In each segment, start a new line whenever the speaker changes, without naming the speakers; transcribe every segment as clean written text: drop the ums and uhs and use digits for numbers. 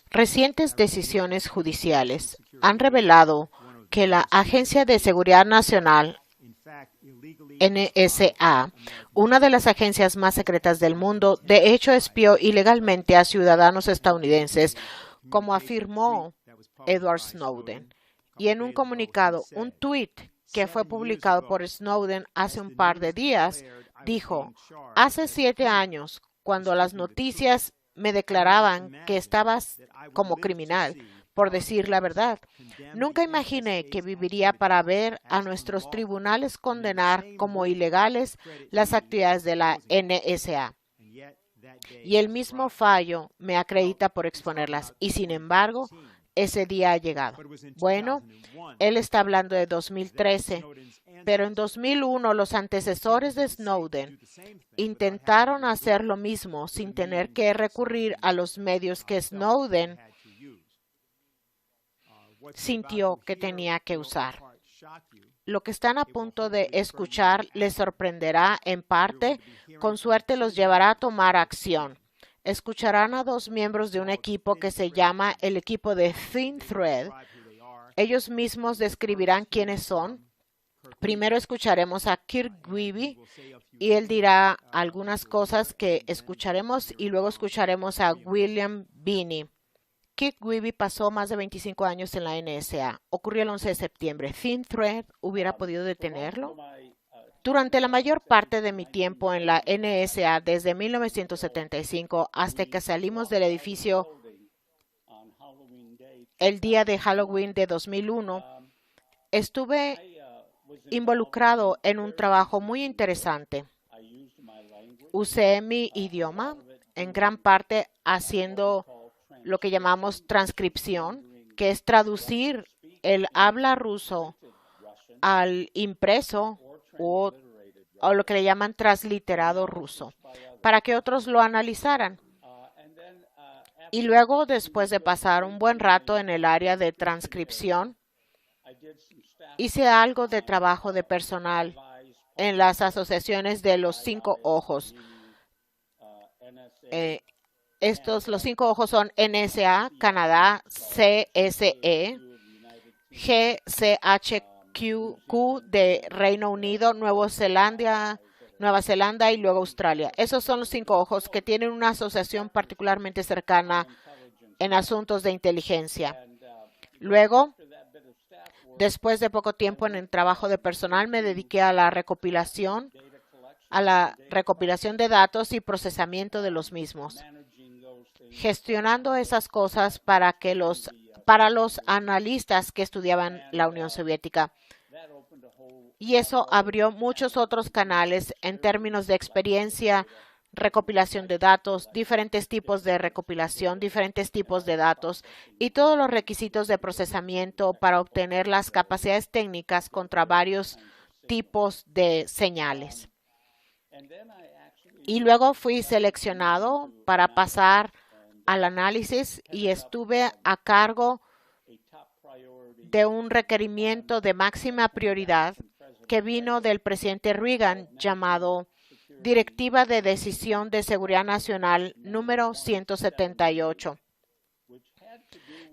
Recientes decisiones judiciales han revelado que la Agencia de Seguridad Nacional, NSA, una de las agencias más secretas del mundo, de hecho espió ilegalmente a ciudadanos estadounidenses, como afirmó Edward Snowden. Y en un comunicado, un tuit que fue publicado por Snowden hace un par de días, dijo: hace 7 años, cuando las noticias me declaraban que estabas como criminal por decir la verdad, nunca imaginé que viviría para ver a nuestros tribunales condenar como ilegales las actividades de la NSA. Y el mismo fallo me acredita por exponerlas. Y sin embargo, ese día ha llegado. Bueno, él está hablando de 2013, pero en 2001 los antecesores de Snowden intentaron hacer lo mismo sin tener que recurrir a los medios que Snowden sintió que tenía que usar. Lo que están a punto de escuchar les sorprenderá en parte, con suerte los llevará a tomar acción. Escucharán a 2 miembros de un equipo que se llama el equipo de Thin Thread. Ellos mismos describirán quiénes son. Primero escucharemos a Kirk Wiebe y él dirá algunas cosas que escucharemos y luego escucharemos a William Binney. Kirk Wiebe pasó más de 25 años en la NSA. Ocurrió el 11 de septiembre. ¿Thin Thread hubiera podido detenerlo? Durante la mayor parte de mi tiempo en la NSA, desde 1975 hasta que salimos del edificio el día de Halloween de 2001, estuve involucrado en un trabajo muy interesante. Usé mi idioma, en gran parte haciendo lo que llamamos transcripción, que es traducir el habla ruso al impreso o lo que le llaman transliterado ruso, para que otros lo analizaran. Y luego, después de pasar un buen rato en el área de transcripción, hice algo de trabajo de personal en las asociaciones de los 5 ojos. Los 5 ojos son NSA, Canadá, CSE, GCHQ de Reino Unido, Nueva Zelanda y luego Australia. Esos son los 5 ojos que tienen una asociación particularmente cercana en asuntos de inteligencia. Luego, después de poco tiempo en el trabajo de personal, me dediqué a la recopilación de datos y procesamiento de los mismos, gestionando esas cosas para los analistas que estudiaban la Unión Soviética. Y eso abrió muchos otros canales en términos de experiencia, recopilación de datos, diferentes tipos de recopilación, diferentes tipos de datos y todos los requisitos de procesamiento para obtener las capacidades técnicas contra varios tipos de señales. Y luego fui seleccionado para pasar al análisis y estuve a cargo de un requerimiento de máxima prioridad que vino del presidente Reagan, llamado Directiva de Decisión de Seguridad Nacional número 178,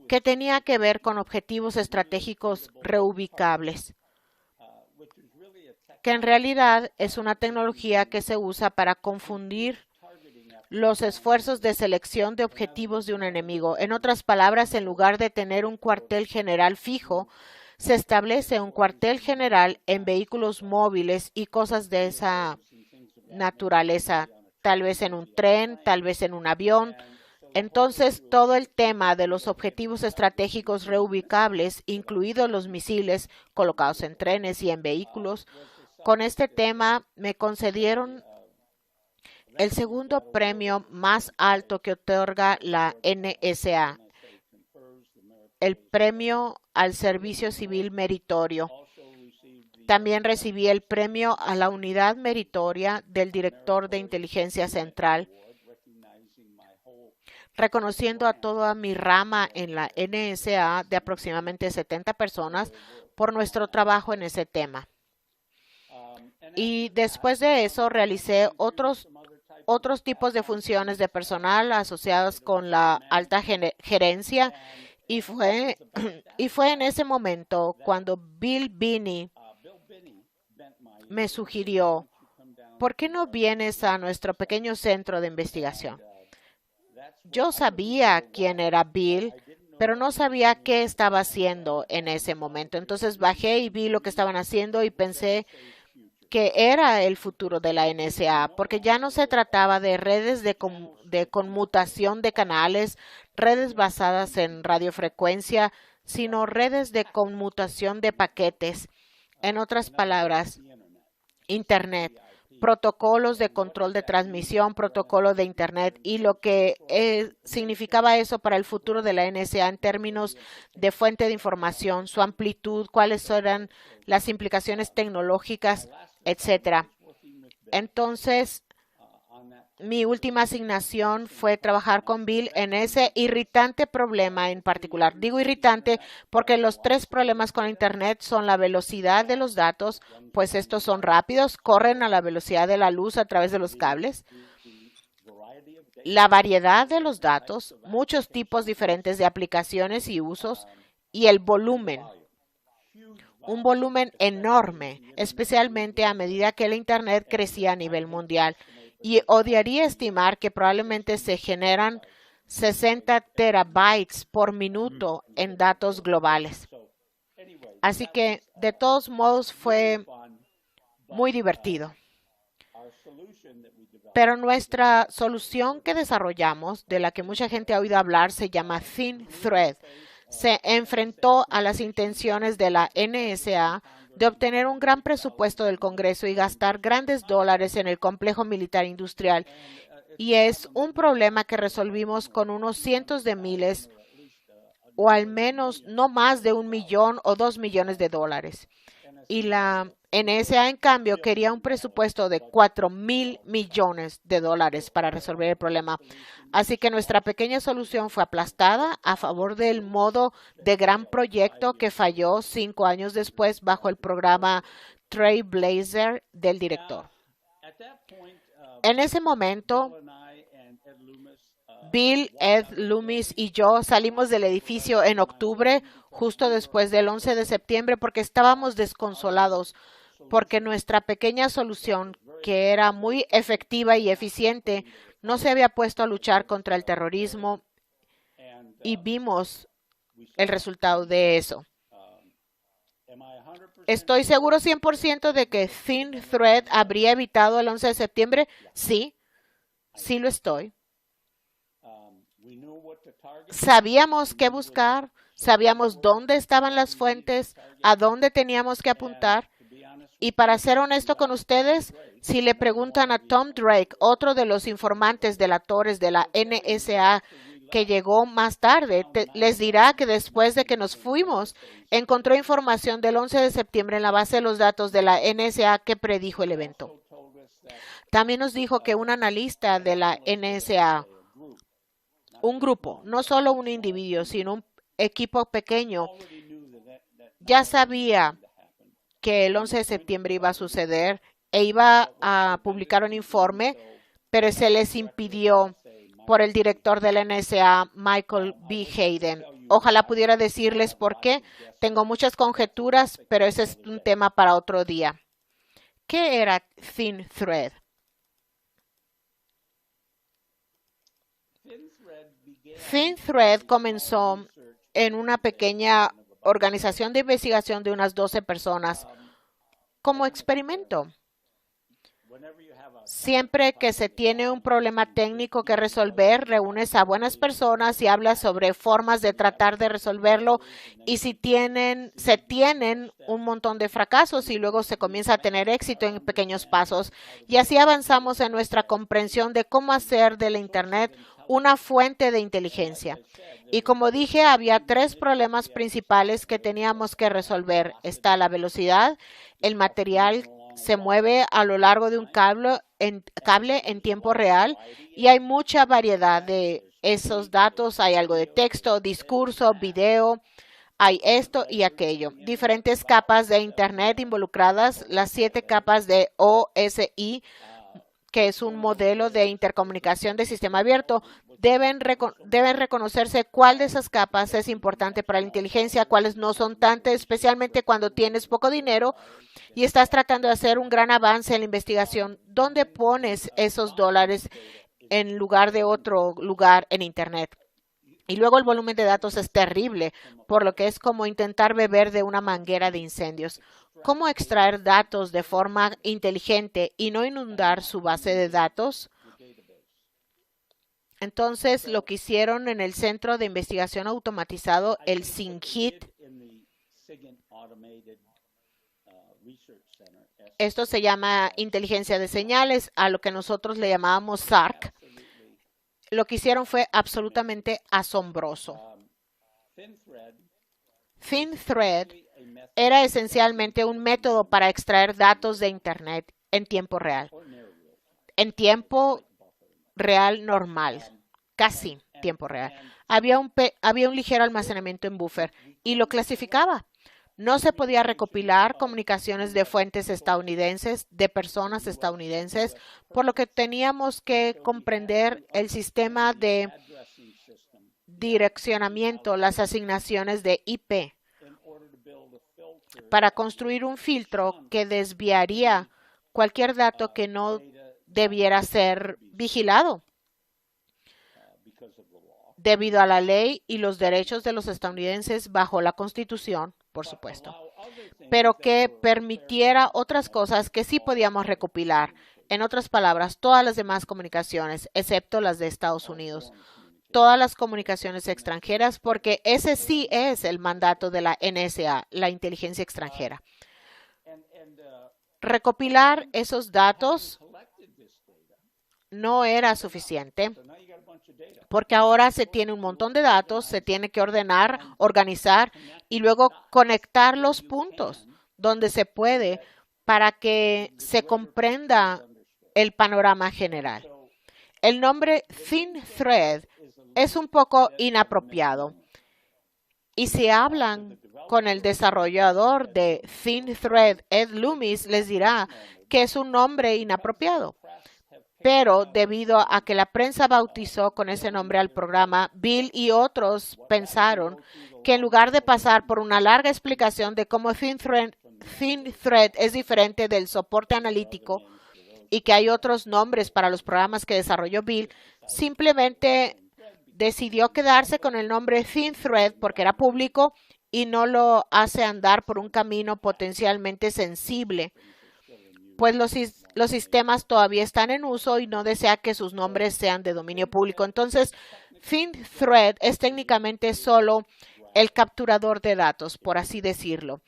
que tenía que ver con objetivos estratégicos reubicables, que en realidad es una tecnología que se usa para confundir los esfuerzos de selección de objetivos de un enemigo. En otras palabras, en lugar de tener un cuartel general fijo, se establece un cuartel general en vehículos móviles y cosas de esa naturaleza, tal vez en un tren, tal vez en un avión. Entonces, todo el tema de los objetivos estratégicos reubicables, incluidos los misiles colocados en trenes y en vehículos, con este tema me concedieron el segundo premio más alto que otorga la NSA, el premio al servicio civil meritorio. También recibí el premio a la unidad meritoria del director de inteligencia central, reconociendo a toda mi rama en la NSA de aproximadamente 70 personas por nuestro trabajo en ese tema. Y después de eso realicé otros tipos de funciones de personal asociadas con la alta gerencia y fue, y fue en ese momento cuando Bill Binney me sugirió, ¿por qué no vienes a nuestro pequeño centro de investigación? Yo sabía quién era Bill, pero no sabía qué estaba haciendo en ese momento. Entonces bajé y vi lo que estaban haciendo y pensé que era el futuro de la NSA, porque ya no se trataba de redes de conmutación de canales, redes basadas en radiofrecuencia, sino redes de conmutación de paquetes. En otras palabras, Internet, protocolos de control de transmisión, protocolo de Internet y lo que significaba eso para el futuro de la NSA en términos de fuente de información, su amplitud, cuáles eran las implicaciones tecnológicas, etcétera. Entonces, mi última asignación fue trabajar con Bill en ese irritante problema en particular. Digo irritante porque los tres problemas con Internet son la velocidad de los datos, pues estos son rápidos, corren a la velocidad de la luz a través de los cables. La variedad de los datos, muchos tipos diferentes de aplicaciones y usos, y el volumen. Un volumen enorme, especialmente a medida que el Internet crecía a nivel mundial. Y odiaría estimar que probablemente se generan 60 terabytes por minuto en datos globales. Así que, de todos modos, fue muy divertido. Pero nuestra solución que desarrollamos, de la que mucha gente ha oído hablar, se llama Thin Thread. Se enfrentó a las intenciones de la NSA de obtener un gran presupuesto del Congreso y gastar grandes dólares en el complejo militar industrial. Y es un problema que resolvimos con unos cientos de miles o al menos no más de 1 millón o 2 millones de dólares. Y la NSA, en cambio, quería un presupuesto de 4,000 millones de dólares para resolver el problema. Así que nuestra pequeña solución fue aplastada a favor del modo de gran proyecto que falló 5 años después bajo el programa Trailblazer del director. En ese momento, Bill, Ed Loomis y yo salimos del edificio en octubre, justo después del 11 de septiembre, porque estábamos desconsolados, porque nuestra pequeña solución, que era muy efectiva y eficiente, no se había puesto a luchar contra el terrorismo y vimos el resultado de eso. ¿Estoy seguro 100% de que Thin Thread habría evitado el 11 de septiembre? Sí, sí lo estoy. Sabíamos qué buscar, sabíamos dónde estaban las fuentes, a dónde teníamos que apuntar. Y para ser honesto con ustedes, si le preguntan a Tom Drake, otro de los informantes delatores de la NSA que llegó más tarde, les dirá que después de que nos fuimos, encontró información del 11 de septiembre en la base de los datos de la NSA que predijo el evento. También nos dijo que un analista de la NSA, un grupo, no solo un individuo, sino un equipo pequeño, ya sabía que el 11 de septiembre iba a suceder e iba a publicar un informe, pero se les impidió por el director de la NSA, Michael B. Hayden. Ojalá pudiera decirles por qué. Tengo muchas conjeturas, pero ese es un tema para otro día. ¿Qué era Thin Thread? Thin Thread comenzó en una pequeña organización de investigación de unas 12 personas como experimento. Siempre que se tiene un problema técnico que resolver, reúnes a buenas personas y hablas sobre formas de tratar de resolverlo y se tienen un montón de fracasos y luego se comienza a tener éxito en pequeños pasos. Y así avanzamos en nuestra comprensión de cómo hacer de la Internet una fuente de inteligencia. Y como dije, había 3 problemas principales que teníamos que resolver. Está la velocidad, el material se mueve a lo largo de un cable en tiempo real y hay mucha variedad de esos datos. Hay algo de texto, discurso, video, hay esto y aquello. Diferentes capas de Internet involucradas, las 7 capas de OSI, que es un modelo de intercomunicación de sistema abierto, deben reconocerse cuál de esas capas es importante para la inteligencia, cuáles no son tanto, especialmente cuando tienes poco dinero y estás tratando de hacer un gran avance en la investigación. ¿Dónde pones esos dólares en lugar de otro lugar en Internet? Y luego el volumen de datos es terrible, por lo que es como intentar beber de una manguera de incendios. ¿Cómo extraer datos de forma inteligente y no inundar su base de datos? Entonces, lo que hicieron en el Centro de Investigación Automatizado, el SIGINT, esto se llama inteligencia de señales, a lo que nosotros le llamábamos SARC. Lo que hicieron fue absolutamente asombroso. ThinThread era esencialmente un método para extraer datos de Internet en tiempo real. En tiempo real normal, casi tiempo real. Había un ligero almacenamiento en buffer y lo clasificaba. No se podía recopilar comunicaciones de fuentes estadounidenses, de personas estadounidenses, por lo que teníamos que comprender el sistema de direccionamiento, las asignaciones de IP, para construir un filtro que desviaría cualquier dato que no debiera ser vigilado debido a la ley y los derechos de los estadounidenses bajo la Constitución, por supuesto, pero que permitiera otras cosas que sí podíamos recopilar. En otras palabras, todas las demás comunicaciones, excepto las de Estados Unidos. Todas las comunicaciones extranjeras, porque ese sí es el mandato de la NSA, la inteligencia extranjera. Recopilar esos datos no era suficiente, porque ahora se tiene un montón de datos, se tiene que ordenar, organizar y luego conectar los puntos donde se puede para que se comprenda el panorama general. El nombre ThinThread es un poco inapropiado y si hablan con el desarrollador de ThinThread, Ed Loomis, les dirá que es un nombre inapropiado. Pero debido a que la prensa bautizó con ese nombre al programa, Bill y otros pensaron que en lugar de pasar por una larga explicación de cómo ThinThread es diferente del soporte analítico y que hay otros nombres para los programas que desarrolló Bill, simplemente decidió quedarse con el nombre ThinThread porque era público y no lo hace andar por un camino potencialmente sensible, pues los sistemas todavía están en uso y no desea que sus nombres sean de dominio público. Entonces, ThinThread es técnicamente solo el capturador de datos, por así decirlo,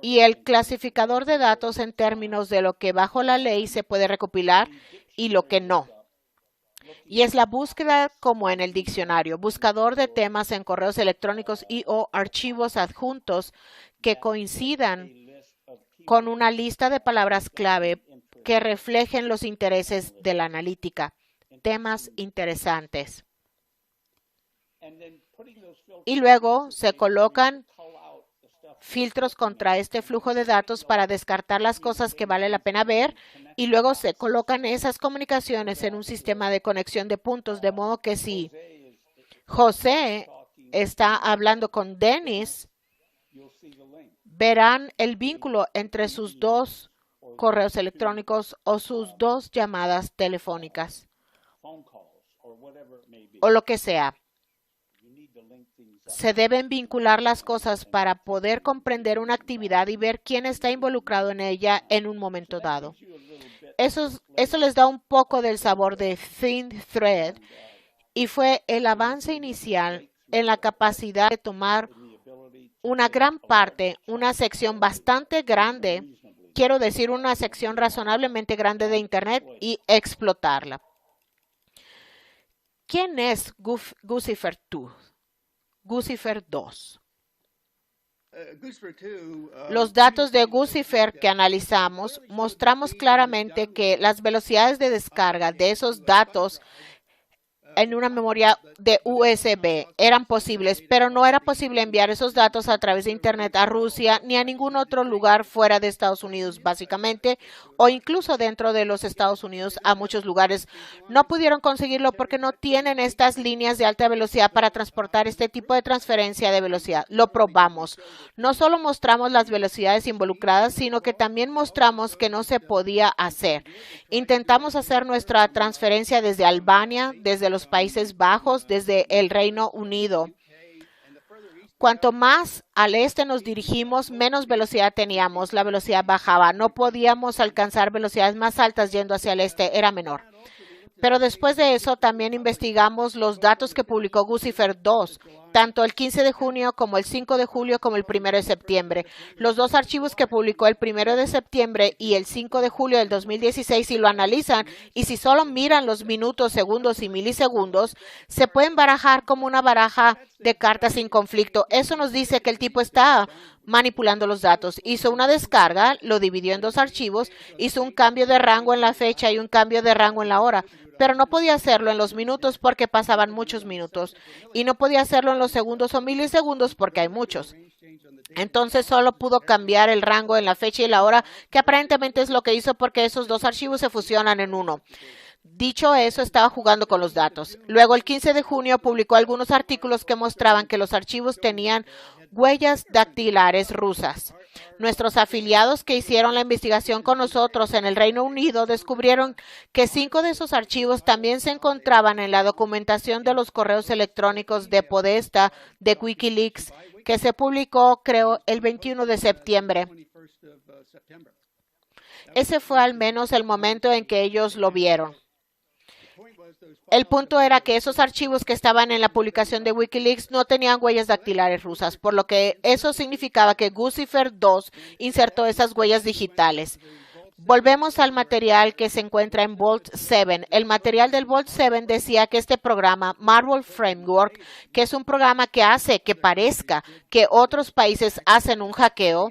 y el clasificador de datos en términos de lo que bajo la ley se puede recopilar y lo que no. Y es la búsqueda como en el diccionario, buscador de temas en correos electrónicos y o archivos adjuntos que coincidan con una lista de palabras clave que reflejen los intereses de la analítica, temas interesantes. Y luego se colocan filtros contra este flujo de datos para descartar las cosas que vale la pena ver y luego se colocan esas comunicaciones en un sistema de conexión de puntos, de modo que si José está hablando con Dennis, verán el vínculo entre sus dos correos electrónicos o sus dos llamadas telefónicas o lo que sea. Se deben vincular las cosas para poder comprender una actividad y ver quién está involucrado en ella en un momento dado. Eso les da un poco del sabor de ThinThread y fue el avance inicial en la capacidad de tomar una gran parte, una sección bastante grande, quiero decir una sección razonablemente grande de Internet y explotarla. ¿Quién es Guccifer 2? Guccifer 2. Los datos de Guccifer que analizamos mostramos claramente que las velocidades de descarga de esos datos en una memoria de USB. Eran posibles, pero no era posible enviar esos datos a través de Internet a Rusia ni a ningún otro lugar fuera de Estados Unidos, básicamente, o incluso dentro de los Estados Unidos a muchos lugares. No pudieron conseguirlo porque no tienen estas líneas de alta velocidad para transportar este tipo de transferencia de velocidad. Lo probamos. No solo mostramos las velocidades involucradas, sino que también mostramos que no se podía hacer. Intentamos hacer nuestra transferencia desde Albania, desde los Países Bajos, desde el Reino Unido. Cuanto más al este nos dirigimos, menos velocidad teníamos. La velocidad bajaba. No podíamos alcanzar velocidades más altas yendo hacia el este. Era menor. Pero después de eso también investigamos los datos que publicó Guccifer 2, tanto el 15 de junio como el 5 de julio como el 1 de septiembre. Los dos archivos que publicó el 1 de septiembre y el 5 de julio del 2016, si lo analizan y si solo miran los minutos, segundos y milisegundos, se pueden barajar como una baraja de cartas sin conflicto. Eso nos dice que el tipo está manipulando los datos. Hizo una descarga, lo dividió en dos archivos, hizo un cambio de rango en la fecha y un cambio de rango en la hora. Pero no podía hacerlo en los minutos porque pasaban muchos minutos. Y no podía hacerlo en los segundos o milisegundos porque hay muchos. Entonces solo pudo cambiar el rango en la fecha y la hora, que aparentemente es lo que hizo porque esos dos archivos se fusionan en uno. Dicho eso, estaba jugando con los datos. Luego, el 15 de junio, publicó algunos artículos que mostraban que los archivos tenían huellas dactilares rusas. Nuestros afiliados que hicieron la investigación con nosotros en el Reino Unido descubrieron que 5 de esos archivos también se encontraban en la documentación de los correos electrónicos de Podesta de Wikileaks, que se publicó, creo, el 21 de septiembre. Ese fue al menos el momento en que ellos lo vieron. El punto era que esos archivos que estaban en la publicación de Wikileaks no tenían huellas dactilares rusas, por lo que eso significaba que Guccifer 2 insertó esas huellas digitales. Volvemos al material que se encuentra en Vault 7. El material del Vault 7 decía que este programa, Marvel Framework, que es un programa que hace que parezca que otros países hacen un hackeo,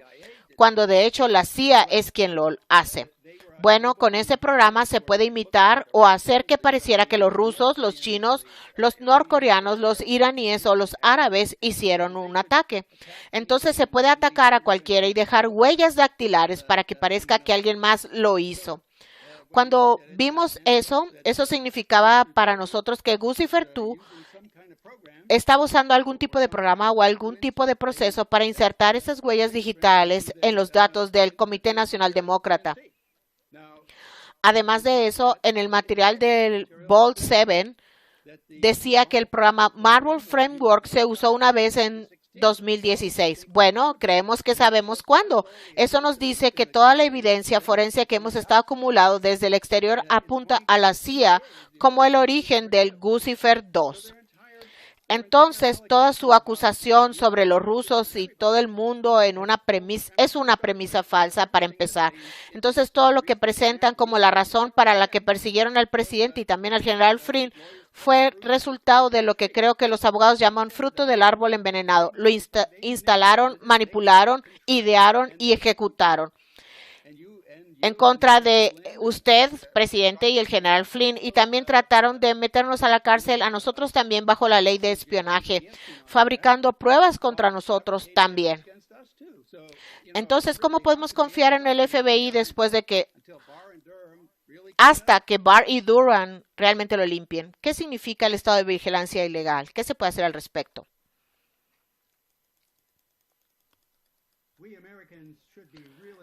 cuando de hecho la CIA es quien lo hace. Bueno, con ese programa se puede imitar o hacer que pareciera que los rusos, los chinos, los norcoreanos, los iraníes o los árabes hicieron un ataque. Entonces se puede atacar a cualquiera y dejar huellas dactilares para que parezca que alguien más lo hizo. Cuando vimos eso, eso significaba para nosotros que Guccifer 2 estaba usando algún tipo de programa o algún tipo de proceso para insertar esas huellas digitales en los datos del Comité Nacional Demócrata. Además de eso, en el material del Vault 7 decía que el programa Marvel Framework se usó una vez en 2016. Bueno, creemos que sabemos cuándo. Eso nos dice que toda la evidencia forense que hemos estado acumulando desde el exterior apunta a la CIA como el origen del Guccifer 2. Entonces, toda su acusación sobre los rusos y todo el mundo es una premisa falsa para empezar. Entonces, todo lo que presentan como la razón para la que persiguieron al presidente y también al general Flynn fue resultado de lo que creo que los abogados llaman fruto del árbol envenenado. Lo instalaron, manipularon, idearon y ejecutaron en contra de usted, presidente, y el general Flynn, y también trataron de meternos a la cárcel a nosotros también bajo la ley de espionaje, fabricando pruebas contra nosotros también. Entonces, ¿cómo podemos confiar en el FBI después de que hasta que Barr y Durham realmente lo limpien? ¿Qué significa el estado de vigilancia ilegal? ¿Qué se puede hacer al respecto?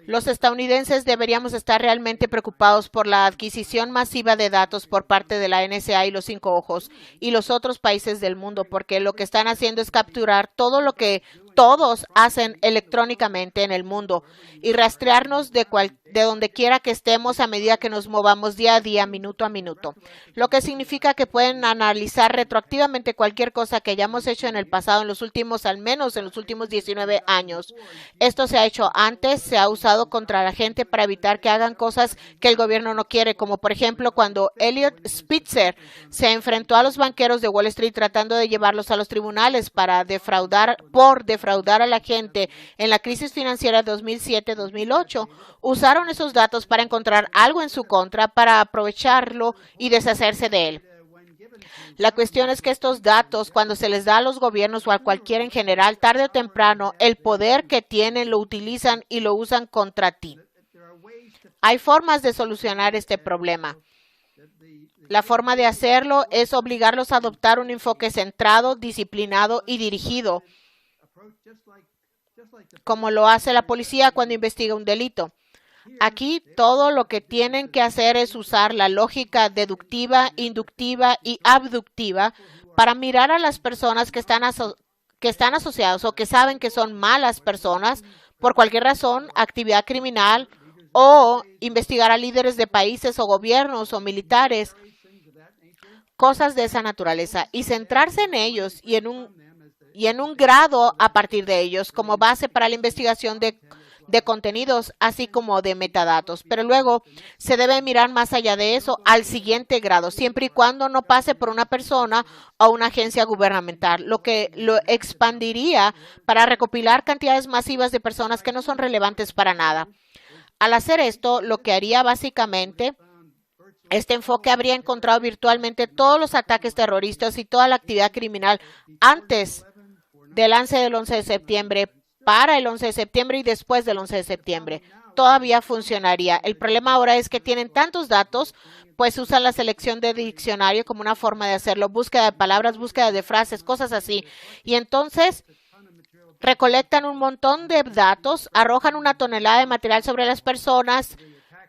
Los estadounidenses deberíamos estar realmente preocupados por la adquisición masiva de datos por parte de la NSA y los Cinco Ojos y los otros países del mundo, porque lo que están haciendo es capturar todo lo que todos hacen electrónicamente en el mundo y rastrearnos de donde quiera que estemos a medida que nos movamos día a día, minuto a minuto. Lo que significa que pueden analizar retroactivamente cualquier cosa que hayamos hecho en el pasado al menos en los últimos 19 años. Esto se ha hecho antes, se ha usado contra la gente para evitar que hagan cosas que el gobierno no quiere, como por ejemplo cuando Elliot Spitzer se enfrentó a los banqueros de Wall Street tratando de llevarlos a los tribunales para defraudar a la gente en la crisis financiera de 2007-2008. Usaron esos datos para encontrar algo en su contra, para aprovecharlo y deshacerse de él. La cuestión es que estos datos, cuando se les da a los gobiernos o a cualquiera en general, tarde o temprano, el poder que tienen lo utilizan y lo usan contra ti. Hay formas de solucionar este problema. La forma de hacerlo es obligarlos a adoptar un enfoque centrado, disciplinado y dirigido, como lo hace la policía cuando investiga un delito. Aquí todo lo que tienen que hacer es usar la lógica deductiva, inductiva y abductiva para mirar a las personas que están asociados o que saben que son malas personas por cualquier razón, actividad criminal, o investigar a líderes de países o gobiernos o militares, cosas de esa naturaleza, y centrarse en ellos y en un grado a partir de ellos como base para la investigación de contenidos, así como de metadatos. Pero luego se debe mirar más allá de eso al siguiente grado, siempre y cuando no pase por una persona o una agencia gubernamental, lo que lo expandiría para recopilar cantidades masivas de personas que no son relevantes para nada. Al hacer esto, lo que haría básicamente, este enfoque habría encontrado virtualmente todos los ataques terroristas y toda la actividad criminal antes del lance del 11 de septiembre, para el 11 de septiembre y después del 11 de septiembre. Todavía funcionaría. El problema ahora es que tienen tantos datos, pues usan la selección de diccionario como una forma de hacerlo, búsqueda de palabras, búsqueda de frases, cosas así. Y entonces recolectan un montón de datos, arrojan una tonelada de material sobre las personas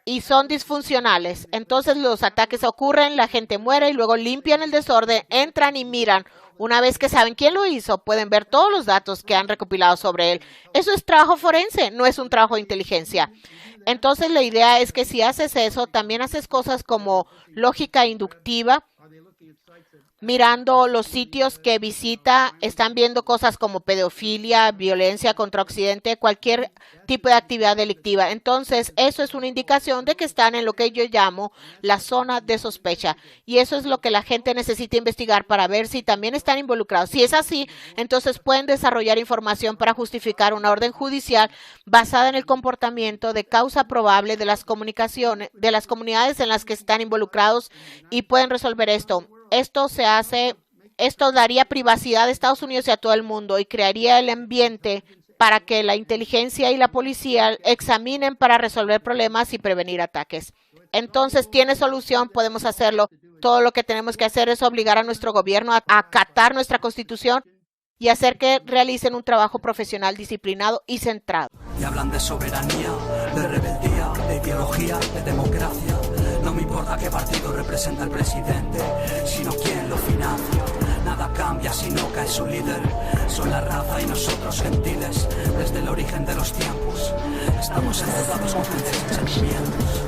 y son disfuncionales. Entonces los ataques ocurren, la gente muere y luego limpian el desorden, entran y miran. Una vez que saben quién lo hizo, pueden ver todos los datos que han recopilado sobre él. Eso es trabajo forense, no es un trabajo de inteligencia. Entonces la idea es que si haces eso, también haces cosas como lógica inductiva. Mirando los sitios que visita, están viendo cosas como pedofilia, violencia contra Occidente, cualquier tipo de actividad delictiva. Entonces, eso es una indicación de que están en lo que yo llamo la zona de sospecha. Y eso es lo que la gente necesita investigar para ver si también están involucrados. Si es así, entonces pueden desarrollar información para justificar una orden judicial basada en el comportamiento de causa probable de las comunicaciones, de las comunidades en las que están involucrados, y pueden resolver esto. Esto daría privacidad a Estados Unidos y a todo el mundo y crearía el ambiente para que la inteligencia y la policía examinen para resolver problemas y prevenir ataques. Entonces, tiene solución, podemos hacerlo. Todo lo que tenemos que hacer es obligar a nuestro gobierno a acatar nuestra Constitución y hacer que realicen un trabajo profesional disciplinado y centrado.
Y hablan de soberanía, de rebeldía, de ideología, de democracia. No me importa qué partido representa el presidente, sino quién lo financia. Nada cambia si no cae su líder. Son la raza y nosotros gentiles. Desde el origen de los tiempos estamos endeudados con gente sin sentimientos.